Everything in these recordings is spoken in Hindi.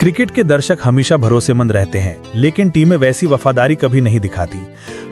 क्रिकेट के दर्शक हमेशा भरोसेमंद रहते हैं, लेकिन टीमें वैसी वफादारी कभी नहीं दिखाती।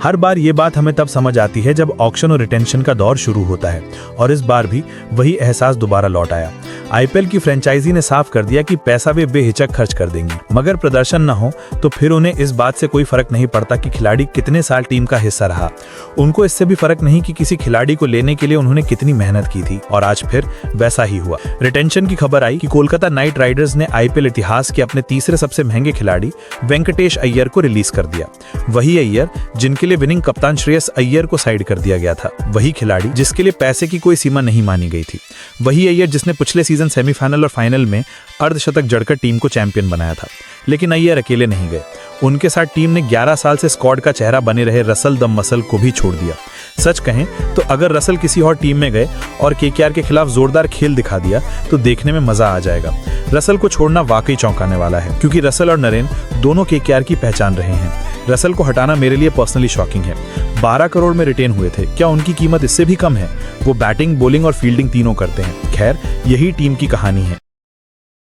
हर बार ये बात हमें तब समझ आती है जब ऑक्शन और रिटेंशन का दौर शुरू होता है, और इस बार भी वही एहसास दोबारा लौट आया। आईपीएल की फ्रेंचाइजी ने साफ कर दिया कि पैसा वे बेहिचक खर्च कर देंगी, मगर प्रदर्शन न हो तो फिर उन्हें इस बात से कोई फर्क नहीं पड़ता कि खिलाड़ी कितने साल टीम का हिस्सा रहा। उनको इससे भी फर्क नहीं कि किसी खिलाड़ी को लेने के लिए उन्होंने कितनी मेहनत की थी, और आज फिर वैसा ही हुआ। रिटेंशन की खबर आई कि कोलकाता नाइट राइडर्स ने आईपीएल इतिहास के अपने तीसरे सबसे महंगे खिलाड़ी वेंकटेश अय्यर को रिलीज कर दिया। वही अय्यर जिनके लिए विनिंग कप्तान श्रेयस अय्यर को साइड कर दिया गया था, वही खिलाड़ी जिसके लिए पैसे की कोई सीमा नहीं मानी गई थी, वही अय्यर जिसने पिछले सीजन सेमीफाइनल और फाइनल में अर्धशतक जड़कर टीम को चैंपियन बनाया था। लेकिन अय्यर अकेले नहीं गए, उनके साथ टीम ने 11 साल से स्क्वाड का चेहरा बने रहे रसल द मसल को भी छोड़ दिया। सच कहें तो अगर रसल किसी और टीम में गए और केकेआर के खिलाफ जोरदार खेल दिखा दिया तो देखने में मजा आ जाएगा। रसल को छोड़ना वाकई चौंकाने वाला है, क्योंकि रसल और नरेन दोनों केकेआर की पहचान रहे हैं। रसल को हटाना मेरे लिए पर्सनली शॉकिंग है। 12 करोड़ में रिटेन हुए थे, क्या उनकी कीमत इससे भी कम है? वो बैटिंग, बॉलिंग और फील्डिंग तीनों करते हैं। खैर, यही टीम की कहानी है।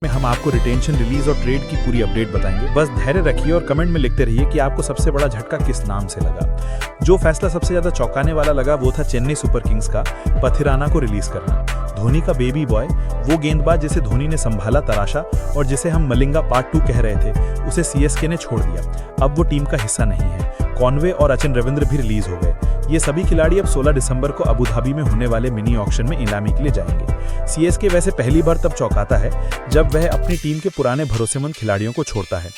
हम आपको रिटेंशन, रिलीज और ट्रेड की पूरी अपडेट बताएंगे। बस धैर्य रखिए और कमेंट में लिखते रहिए कि आपको सबसे बड़ा झटका किस नाम से लगा। जो फैसला सबसे ज्यादा चौंकाने वाला लगा वो था चेन्नई सुपर किंग्स का पथिराना को रिलीज करना। धोनी का बेबी बॉय, वो गेंदबाज जिसे धोनी ने संभाला, तराशा और जिसे हम मलिंगा पार्ट 2 कह रहे थे, उसे सीएसके ने छोड़ दिया। अब वो टीम का हिस्सा नहीं है। कॉनवे और अचिन रविंद्र भी रिलीज हो गए। ये सभी खिलाड़ी अब 16 दिसंबर को अबू धाबी में होने वाले मिनी ऑक्शन में इनामी के लिए जाएंगे। सीएसके वैसे पहली बार तब चौंकाता है जब वह अपनी टीम के पुराने भरोसेमंद खिलाड़ियों को छोड़ता है।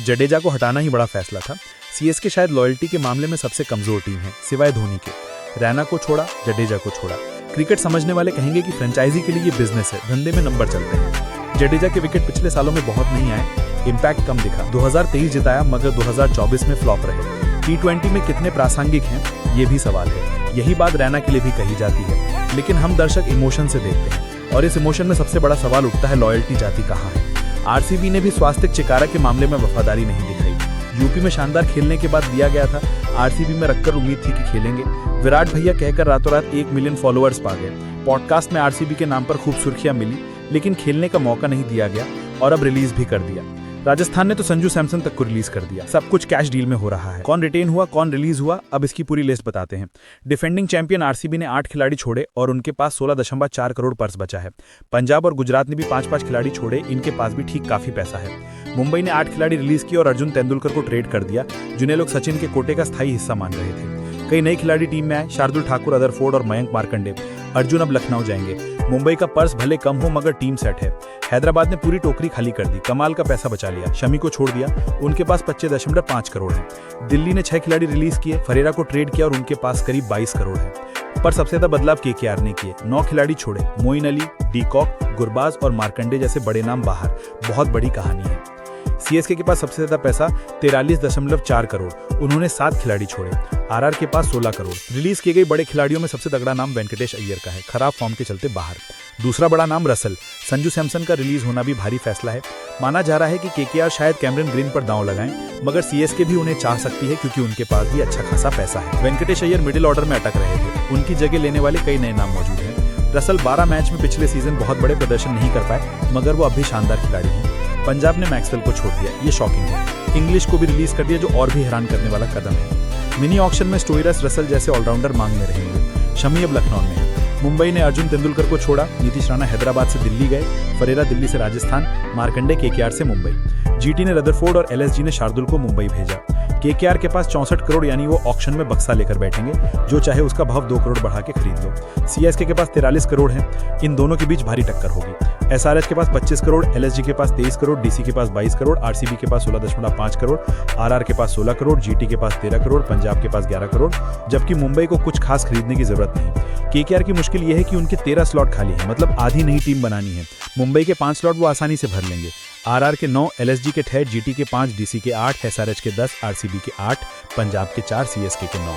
जडेजा को हटाना ही बड़ा फैसला था। सीएसके शायद लॉयल्टी के मामले में सबसे कमजोर टीम है, सिवाय धोनी के। रैना को छोड़ा, जडेजा को छोड़ा। क्रिकेट समझने वाले कहेंगे कि फ्रेंचाइजी के लिए ये बिजनेस है, धंधे में नंबर चलते हैं। जडेजा के विकेट पिछले सालों में बहुत नहीं आए, इम्पैक्ट कम दिखा। 2023 जिताया, मगर 2024 में फ्लॉप रहे। T20 में कितने प्रासंगिक हैं, ये भी सवाल है। यही बात रैना के लिए भी कही जाती है, लेकिन हम दर्शक इमोशन से देखते हैं, और इस इमोशन में सबसे बड़ा सवाल उठता है, लॉयल्टी जाती कहाँ है? आरसीबी ने भी स्वास्तिक चिकारा के मामले में वफादारी नहीं दिखाई। यूपी में शानदार खेलने के बाद दिया गया था, आरसीबी में रखकर उम्मीद थी कि खेलेंगे। विराट भैया कहकर रातों रात 1 मिलियन फॉलोअर्स पा गए। पॉडकास्ट में आरसीबी के नाम पर खूब सुर्खियां मिली, लेकिन खेलने का मौका नहीं दिया गया, और अब रिलीज भी कर दिया। राजस्थान ने तो संजू सैमसन तक को रिलीज कर दिया। सब कुछ कैश डील में हो रहा है। कौन रिटेन हुआ, कौन रिलीज हुआ, अब इसकी पूरी लिस्ट बताते हैं। डिफेंडिंग चैंपियन आरसीबी ने 8 खिलाड़ी छोड़े और उनके पास 16.4 करोड़ पर्स बचा है। पंजाब और गुजरात ने भी 5-5 खिलाड़ी छोड़े, इनके पास भी ठीक काफी पैसा है। मुंबई ने 8 खिलाड़ी रिलीज किए और अर्जुन तेंदुलकर को ट्रेड कर दिया, जिन्हें लोग सचिन के कोटे का स्थायी हिस्सा मान रहे थे। कई नए खिलाड़ी टीम में आए, शार्दुल ठाकुर, रदरफोर्ड और मयंक मार्कंडे। अर्जुन अब लखनऊ जाएंगे। मुंबई का पर्स भले कम हो, मगर टीम सेट है। हैदराबाद ने पूरी टोकरी खाली कर दी, कमाल का पैसा बचा लिया। शमी को छोड़ दिया, उनके पास 25.5 करोड़ है। दिल्ली ने 6 खिलाड़ी रिलीज किए, फरेरा को ट्रेड किया और उनके पास करीब 22 करोड़ है। पर सबसे ज्यादा बदलाव केकेआर ने किए, 9 खिलाड़ी छोड़े। मोइन अली, डीकॉक, गुरबाज और मार्कंडे जैसे बड़े नाम बाहर। बहुत बड़ी कहानी है। सीएसके के पास सबसे ज्यादा पैसा 43.4 करोड़, उन्होंने 7 खिलाड़ी छोड़े। आरआर के पास 16 करोड़। रिलीज किए गए बड़े खिलाड़ियों में सबसे तगड़ा नाम वेंकटेश अय्यर का है, खराब फॉर्म के चलते बाहर। दूसरा बड़ा नाम रसल। संजू सैमसन का रिलीज होना भी भारी फैसला है। माना जा रहा है कि केकेआर शायद कैमरन ग्रीन पर दांव लगाएं, मगर सीएसके भी उन्हें चाह सकती है, क्योंकि उनके पास भी अच्छा खासा पैसा है। वेंकटेश अय्यर मिडिल ऑर्डर में अटक रहे थे, उनकी जगह लेने वाले कई नए नाम मौजूद हैं। रसल 12 मैच में पिछले सीजन बहुत बड़े प्रदर्शन नहीं कर पाए, मगर वो अब भी शानदार खिलाड़ी हैं। पंजाब ने मैक्सवेल को छोड़ दिया, ये शॉकिंग है। इंग्लिश को भी रिलीज कर दिया, जो और भी हैरान करने वाला कदम है। मिनी ऑक्शन में स्टोइरस, रसल जैसे ऑलराउंडर मांग में रहेंगे। शमी अब लखनऊ में है। मुंबई ने अर्जुन तेंदुलकर को छोड़ा। नीतीश राणा हैदराबाद से दिल्ली गए। फरेरा दिल्ली से राजस्थान। मार्कंडे केकेआर से मुंबई। जीटी ने रदरफोर्ड और एलएसजी ने शार्दुल को मुंबई भेजा। केकेआर के पास 64 करोड़, यानी वो ऑक्शन में बक्सा लेकर बैठेंगे, जो चाहे उसका भाव 2 करोड़ बढ़ा के खरीद लो। सीएसके के पास 43 करोड़ है। इन दोनों के बीच भारी टक्कर होगी। एसआरएच के पास 25 करोड़, एलएसजी के पास 23 करोड़, डीसी के पास 22 करोड़, आरसीबी के पास 16.5 करोड़, आरआर के पास 16 करोड़, जीटी के पास 13 करोड़, पंजाब के पास 11 करोड़, जबकि मुंबई को कुछ खास खरीदने की जरूरत नहीं। केकेआर की मुश्किल यह है कि उनके 13 स्लॉट खाली हैं, मतलब आधी नई टीम बनानी है। मुंबई के 5 स्लॉट वो आसानी से भर लेंगे। आरआर के 9, एलएसजी के 6, जीटी के 5, डीसी के 8, एसआरएच के 10, आरसीबी के 8, पंजाब के 4, सीएसके के 9।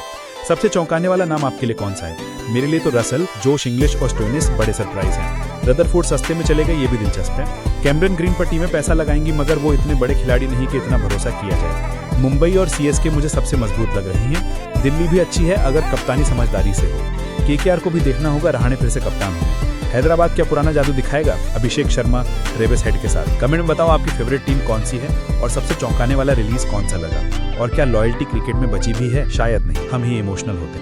सबसे चौंकाने वाला नाम आपके लिए कौन सा है? मेरे लिए तो रसल, जोश इंग्लिश और स्टोइनिस बड़े सरप्राइज हैं। रदरफोर्ड सस्ते में चले गए, ये भी दिलचस्प है। कैमरन ग्रीन पर टीमें पैसा लगाएंगी, मगर वो इतने बड़े खिलाड़ी नहीं कि इतना भरोसा किया जाए। मुंबई और सीएसके मुझे सबसे मजबूत लग रही हैं। दिल्ली भी अच्छी है, अगर कप्तानी समझदारी से हो। केकेआर को भी देखना होगा, रहाणे फिर से कप्तान होंगे। हैदराबाद क्या पुराना जादू दिखाएगा अभिषेक शर्मा ट्रेविस हेड के साथ? कमेंट में बताओ आपकी फेवरेट टीम कौन सी है और सबसे चौंकाने वाला रिलीज कौन सा लगा। और क्या लॉयल्टी क्रिकेट में बची भी है? शायद नहीं, हम ही इमोशनल होते हैं।